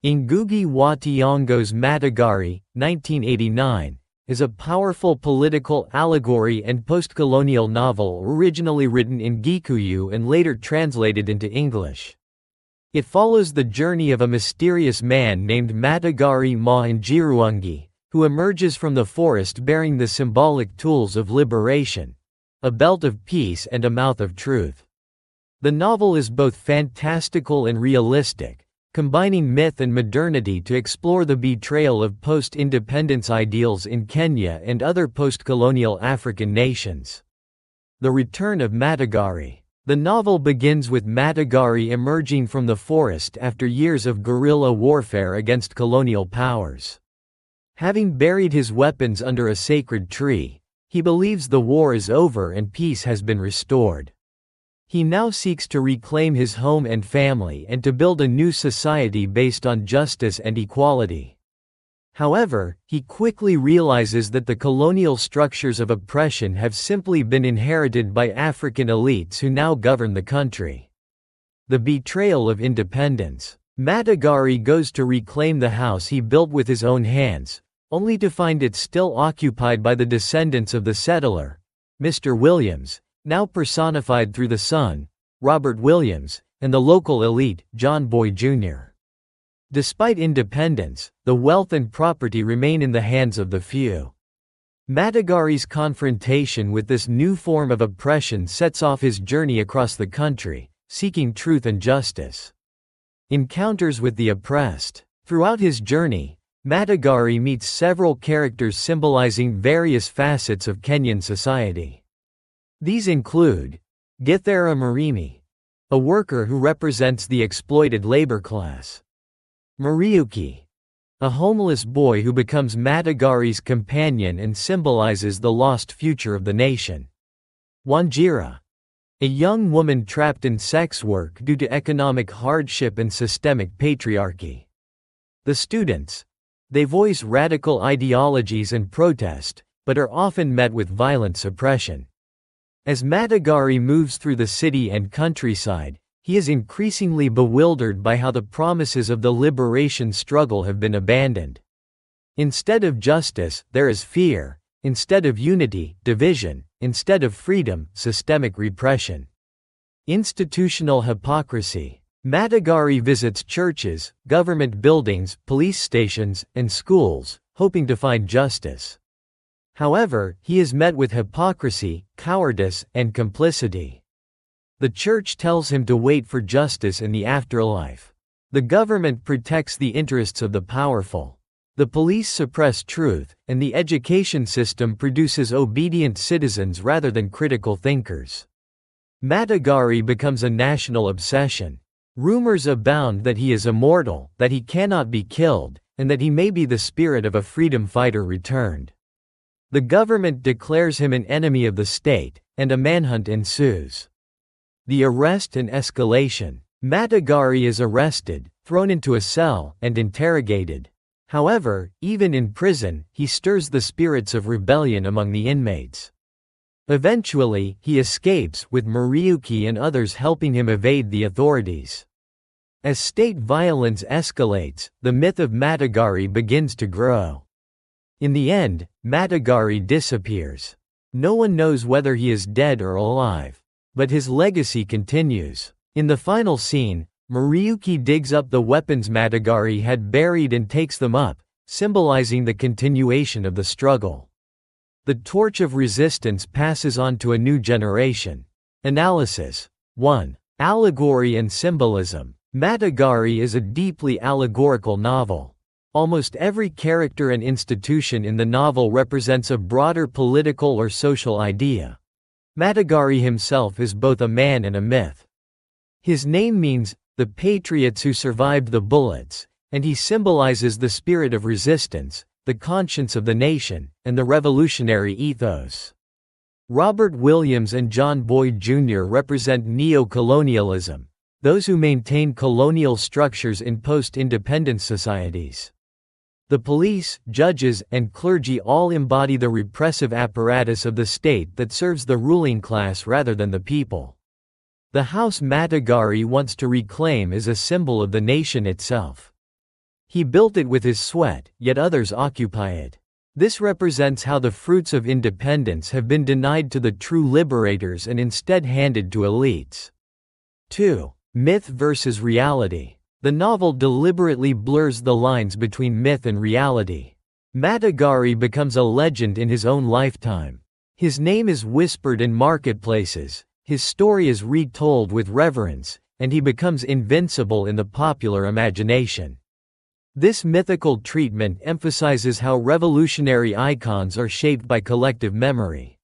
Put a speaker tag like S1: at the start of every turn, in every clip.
S1: Ngũgĩ wa Thiong'o's Matigari, 1989, is a powerful political allegory and post-colonial novel originally written in Gikuyu and later translated into English. It follows the journey of a mysterious man named Matigari Ma Njirungi, who emerges from the forest bearing the symbolic tools of liberation, a belt of peace and a mouth of truth. The novel is both fantastical and realistic, combining myth and modernity to explore the betrayal of post-independence ideals in Kenya and other post-colonial African nations. The return of Matigari. The novel begins with Matigari emerging from the forest after years of guerrilla warfare against colonial powers. Having buried his weapons under a sacred tree, he believes the war is over and peace has been restored. He now seeks to reclaim his home and family and to build a new society based on justice and equality. However, he quickly realizes that the colonial structures of oppression have simply been inherited by African elites who now govern the country. The betrayal of independence. Matigari goes to reclaim the house he built with his own hands, only to find it still occupied by the descendants of the settler, Mr. Williams, now personified through the son, Robert Williams, and the local elite, John Boy Jr. Despite independence, the wealth and property remain in the hands of the few. Matigari's confrontation with this new form of oppression sets off his journey across the country, seeking truth and justice. Encounters with the oppressed. Throughout his journey, Matigari meets several characters symbolizing various facets of Kenyan society. These include Githera Murimi, a worker who represents the exploited labor class; Muriuki, a homeless boy who becomes Matigari's companion and symbolizes the lost future of the nation; Wanjira, a young woman trapped in sex work due to economic hardship and systemic patriarchy. The students. They voice radical ideologies and protest, but are often met with violent suppression. As Matigari moves through the city and countryside, he is increasingly bewildered by how the promises of the liberation struggle have been abandoned. Instead of justice, there is fear; instead of unity, division; instead of freedom, systemic repression. Institutional hypocrisy. Matigari visits churches, government buildings, police stations, and schools, hoping to find justice. However, he is met with hypocrisy, cowardice, and complicity. The church tells him to wait for justice in the afterlife. The government protects the interests of the powerful. The police suppress truth, and the education system produces obedient citizens rather than critical thinkers. Matigari becomes a national obsession. Rumors abound that he is immortal, that he cannot be killed, and that he may be the spirit of a freedom fighter returned. The government declares him an enemy of the state, and a manhunt ensues. The arrest and escalation. Matigari is arrested, thrown into a cell, and interrogated. However, even in prison, he stirs the spirits of rebellion among the inmates. Eventually, he escapes, with Muriuki and others helping him evade the authorities. As state violence escalates, the myth of Matigari begins to grow. In the end, Matigari disappears. No one knows whether he is dead or alive. But his legacy continues. In the final scene, Muriuki digs up the weapons Matigari had buried and takes them up, symbolizing the continuation of the struggle. The torch of resistance passes on to a new generation. Analysis. 1. Allegory and symbolism. Matigari is a deeply allegorical novel. Almost every character and institution in the novel represents a broader political or social idea. Matigari himself is both a man and a myth. His name means, the patriots who survived the bullets, and he symbolizes the spirit of resistance, the conscience of the nation, and the revolutionary ethos. Robert Williams and John Boy Jr. represent neo-colonialism, those who maintain colonial structures in post-independence societies. The police, judges, and clergy all embody the repressive apparatus of the state that serves the ruling class rather than the people. The house Matigari wants to reclaim is a symbol of the nation itself. He built it with his sweat, yet others occupy it. This represents how the fruits of independence have been denied to the true liberators and instead handed to elites. 2. Myth versus reality. The novel deliberately blurs the lines between myth and reality. Matigari becomes a legend in his own lifetime. His name is whispered in marketplaces, his story is retold with reverence, and he becomes invincible in the popular imagination. This mythical treatment emphasizes how revolutionary icons are shaped by collective memory.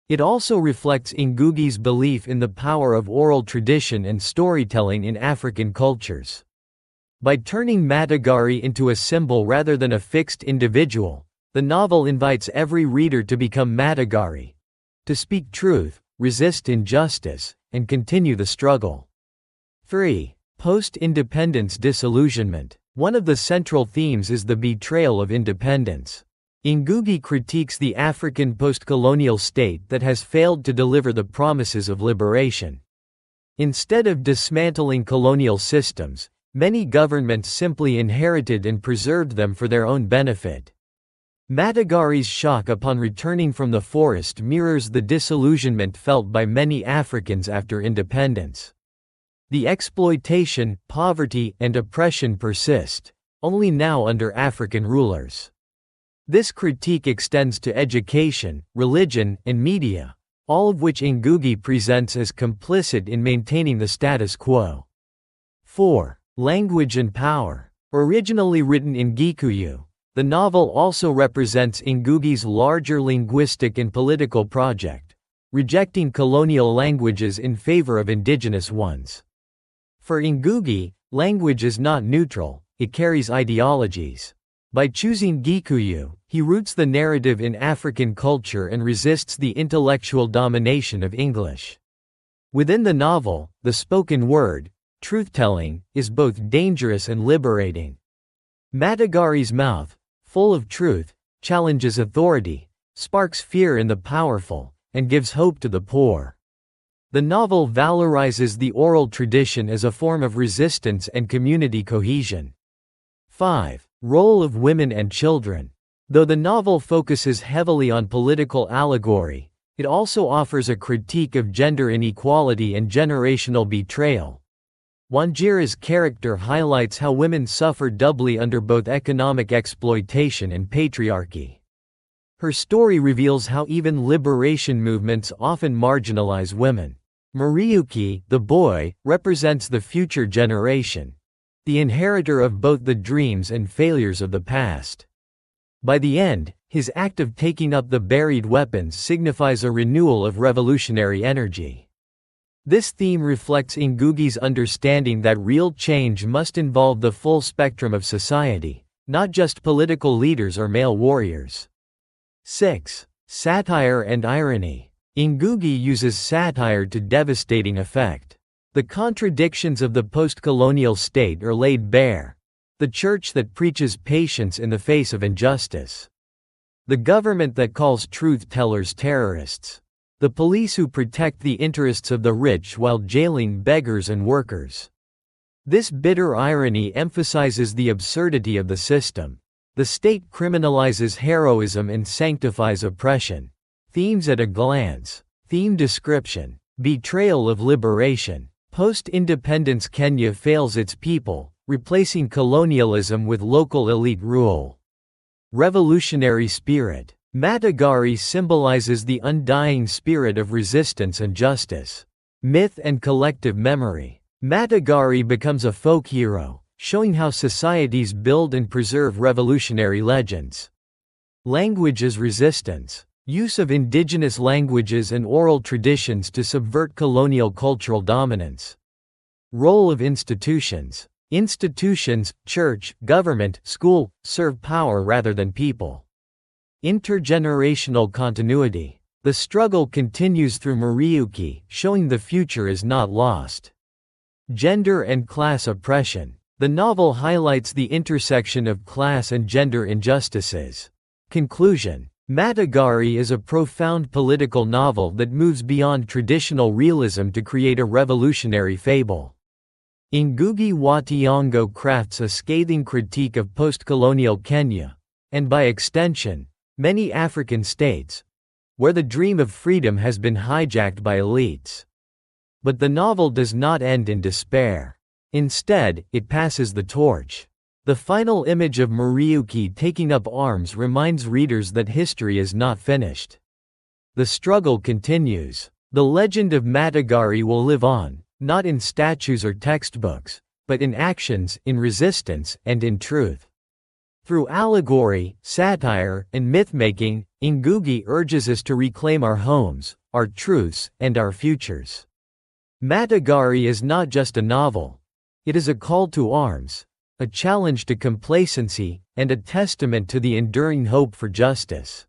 S1: It also reflects Ngũgĩ's belief in the power of oral tradition and storytelling in African cultures. By turning Matigari into a symbol rather than a fixed individual, the novel invites every reader to become Matigari, to speak truth, resist injustice, and continue the struggle. 3. Post-independence disillusionment. One of the central themes is the betrayal of independence. Ngũgĩ critiques the African post-colonial state that has failed to deliver the promises of liberation. Instead of dismantling colonial systems, many governments simply inherited and preserved them for their own benefit. Matigari's shock upon returning from the forest mirrors the disillusionment felt by many Africans after independence. The exploitation, poverty, and oppression persist, only now under African rulers. This critique extends to education, religion, and media, all of which Ngũgĩ presents as complicit in maintaining the status quo. 4. Language and power. Originally written in Gikuyu, the novel also represents Ngũgĩ's larger linguistic and political project, rejecting colonial languages in favor of indigenous ones. For Ngũgĩ, language is not neutral, it carries ideologies. By choosing Gikuyu, he roots the narrative in African culture and resists the intellectual domination of English. Within the novel, the spoken word, truth-telling, is both dangerous and liberating. Matigari's mouth, full of truth, challenges authority, sparks fear in the powerful, and gives hope to the poor. The novel valorizes the oral tradition as a form of resistance and community cohesion. 5. Role of women and children. Though the novel focuses heavily on political allegory, it also offers a critique of gender inequality and generational betrayal. Wanjira's character highlights how women suffer doubly under both economic exploitation and patriarchy. Her story reveals how even liberation movements often marginalize women. Muriuki, the boy, represents the future generation, the inheritor of both the dreams and failures of the past. By the end, his act of taking up the buried weapons signifies a renewal of revolutionary energy. This theme reflects Ngũgĩ's understanding that real change must involve the full spectrum of society, not just political leaders or male warriors. 6. Satire and irony. Ngũgĩ uses satire to devastating effect. The contradictions of the post-colonial state are laid bare. The church that preaches patience in the face of injustice. The government that calls truth-tellers terrorists. The police who protect the interests of the rich while jailing beggars and workers. This bitter irony emphasizes the absurdity of the system. The state criminalizes heroism and sanctifies oppression. Themes at a glance. Theme description. Betrayal of liberation. Post-independence Kenya fails its people, replacing colonialism with local elite rule. Revolutionary spirit. Matigari symbolizes the undying spirit of resistance and justice. Myth and collective memory. Matigari becomes a folk hero, showing how societies build and preserve revolutionary legends. Language as resistance. Use of indigenous languages and oral traditions to subvert colonial cultural dominance. Role of institutions. Institutions, church, government, school, serve power rather than people. Intergenerational continuity. The struggle continues through Muriuki, showing the future is not lost. Gender and class oppression. The novel highlights the intersection of class and gender injustices. Conclusion. Matigari is a profound political novel that moves beyond traditional realism to create a revolutionary fable. Ngũgĩ wa Thiong'o crafts a scathing critique of post-colonial Kenya, and by extension, many African states, where the dream of freedom has been hijacked by elites. But the novel does not end in despair. Instead, it passes the torch. The final image of Muriuki taking up arms reminds readers that history is not finished. The struggle continues. The legend of Matigari will live on, not in statues or textbooks, but in actions, in resistance, and in truth. Through allegory, satire, and myth-making, Ngũgĩ urges us to reclaim our homes, our truths, and our futures. Matigari is not just a novel. It is a call to arms, a challenge to complacency, and a testament to the enduring hope for justice.